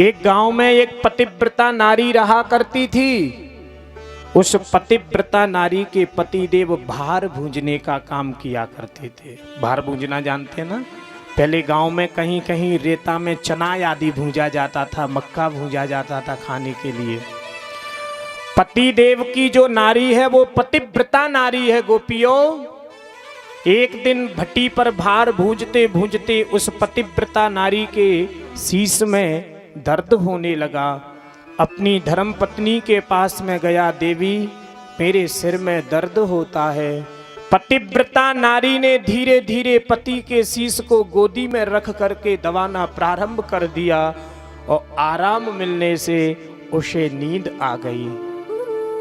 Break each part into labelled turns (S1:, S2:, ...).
S1: एक गांव में एक पतिव्रता नारी रहा करती थी। उस पतिव्रता नारी के पति देव भार भूंजने का काम किया करते थे। भार भूंजना जानते हैं ना? पहले गांव में कहीं कहीं रेता में चना आदि भूंजा जाता था, मक्का भूंजा जाता था खाने के लिए। पति देव की जो नारी है वो पतिव्रता नारी है गोपियों। एक दिन भट्टी पर भार भूंजते भूंजते उस पतिव्रता नारी के शीश में दर्द होने लगा। अपनी धर्म पत्नी के पास में गया, देवी मेरे सिर में दर्द होता है। पतिव्रता नारी ने धीरे धीरे पति के शीश को गोदी में रख करके दबाना प्रारंभ कर दिया और आराम मिलने से उसे नींद आ गई।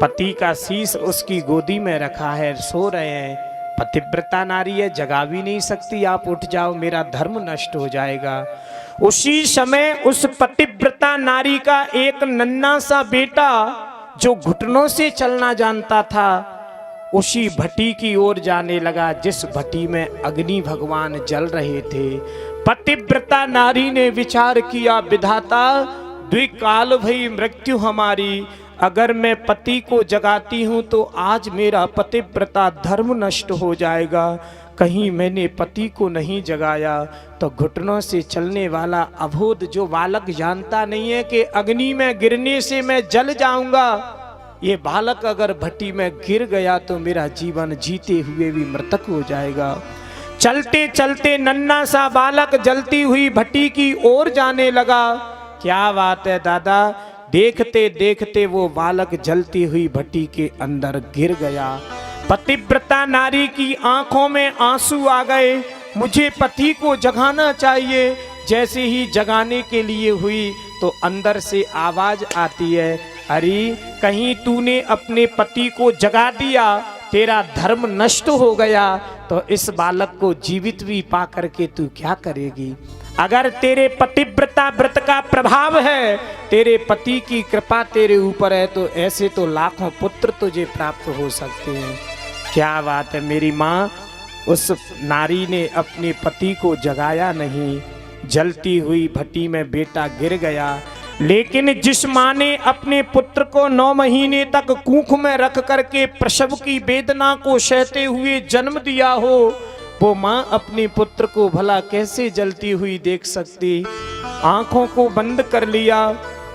S1: पति का शीश उसकी गोदी में रखा है, सो रहे हैं। पतिव्रता नारी है, जगा भी नहीं सकती, आप उठ जाओ मेरा धर्म नष्ट हो जाएगा। उसी समय उस पतिव्रता नारी का एक नन्हा सा बेटा जो घुटनों से चलना जानता था उसी भट्टी की ओर जाने लगा जिस भट्टी में अग्नि भगवान जल रहे थे। पतिव्रता नारी ने विचार किया, विधाता द्विकाल भई मृत्यु हमारी, अगर मैं पति को जगाती हूँ तो आज मेरा पतिव्रता धर्म नष्ट हो जाएगा। कहीं मैंने पति को नहीं जगाया तो घुटनों से चलने वाला अबोध जो बालक जानता नहीं है कि अग्नि में गिरने से मैं जल जाऊंगा, ये बालक अगर भट्टी में गिर गया तो मेरा जीवन जीते हुए भी मृतक हो जाएगा। चलते चलते नन्हा सा बालक जलती हुई भट्टी की ओर जाने लगा। क्या बात है दादा, देखते देखते वो बालक जलती हुई भट्टी के अंदर गिर गया। पतिव्रता नारी की आंखों में आंसू आ गए, मुझे पति को जगाना चाहिए। जैसे ही जगाने के लिए हुई तो अंदर से आवाज आती है, अरे कहीं तूने अपने पति को जगा दिया, तेरा धर्म नष्ट हो गया तो इस बालक को जीवित भी पा करके तू क्या करेगी? अगर तेरे पतिव्रता व्रत का प्रभाव है, तेरे पति की कृपा तेरे ऊपर है तो ऐसे तो लाखों पुत्र तुझे प्राप्त हो सकते हैं। क्या बात है मेरी माँ, उस नारी ने अपने पति को जगाया नहीं। जलती हुई भट्टी में बेटा गिर गया, लेकिन जिस माँ ने अपने पुत्र को 9 महीने तक कूख में रख करके प्रसव की वेदना को सहते हुए जन्म दिया हो, वो माँ अपने पुत्र को भला कैसे जलती हुई देख सकती? आंखों को बंद कर लिया।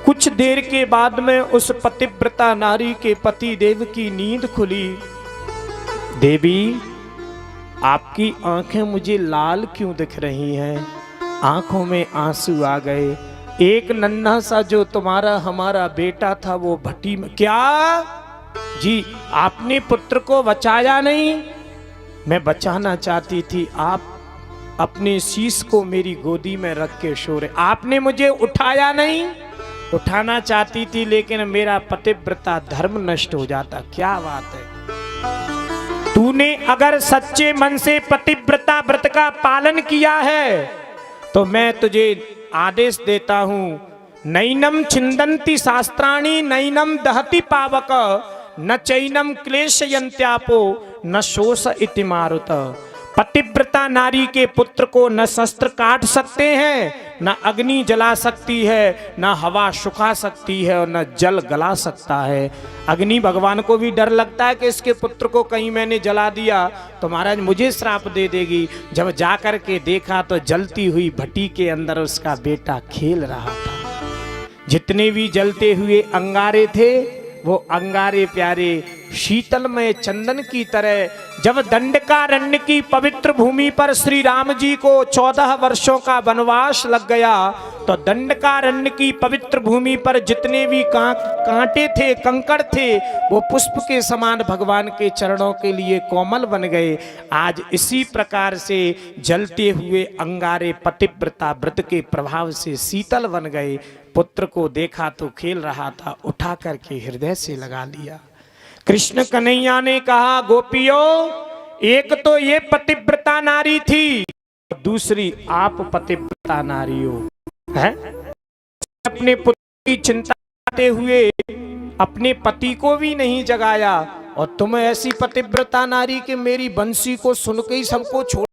S1: कुछ देर के बाद में उस पतिव्रता नारी के पति देव की नींद खुली। देवी आपकी आंखें मुझे लाल क्यों दिख रही हैं? आंखों में आंसू आ गए। एक नन्हा सा जो तुम्हारा हमारा बेटा था वो भट्टी में। क्या जी, आपने पुत्र को बचाया नहीं? मैं बचाना चाहती थी, आप अपने शीश को मेरी गोदी में रख के सो रहे। आपने मुझे उठाया नहीं? उठाना चाहती थी लेकिन मेरा पतिव्रता धर्म नष्ट हो जाता। क्या बात है, तूने अगर सच्चे मन से पतिव्रता व्रत का पालन किया है तो मैं तुझे आदेश देता हूं, नैनम छिंदन्ति शास्त्राणि नैनम दहति पावक न चैनम क्लेशयन्त्यापो न शोष इति मारुत। पतिव्रता नारी के पुत्र को न शस्त्र काट सकते हैं, न अग्नि जला सकती है, न हवा सुखा सकती है और न जल गला सकता है। अग्नि भगवान को भी डर लगता है कि इसके पुत्र को कहीं मैंने जला दिया तो महाराज मुझे श्राप दे देगी। जब जाकर के देखा तो जलती हुई भट्टी के अंदर उसका बेटा खेल रहा था। जितने भी जलते हुए अंगारे थे वो अंगारे प्यारे शीतलमय चंदन की तरह। जब दंडकारण्य की पवित्र भूमि पर श्री राम जी को 14 वर्षों का वनवास लग गया तो दंडकारण्य की पवित्र भूमि पर जितने भी कांटे थे, कंकड़ थे, वो पुष्प के समान भगवान के चरणों के लिए कोमल बन गए। आज इसी प्रकार से जलते हुए अंगारे पतिव्रता व्रत के प्रभाव से शीतल बन गए। पुत्र को देखा तो खेल रहा था, उठा करके हृदय से लगा लिया। कृष्ण कन्हैया ने कहा, गोपियों एक तो ये पतिव्रता नारी थी, दूसरी आप पतिव्रता नारी हो। है अपने पुत्र की चिंता करते हुए अपने पति को भी नहीं जगाया और तुम ऐसी पतिव्रता नारी के मेरी बंसी को सुन के ही सबको छोड़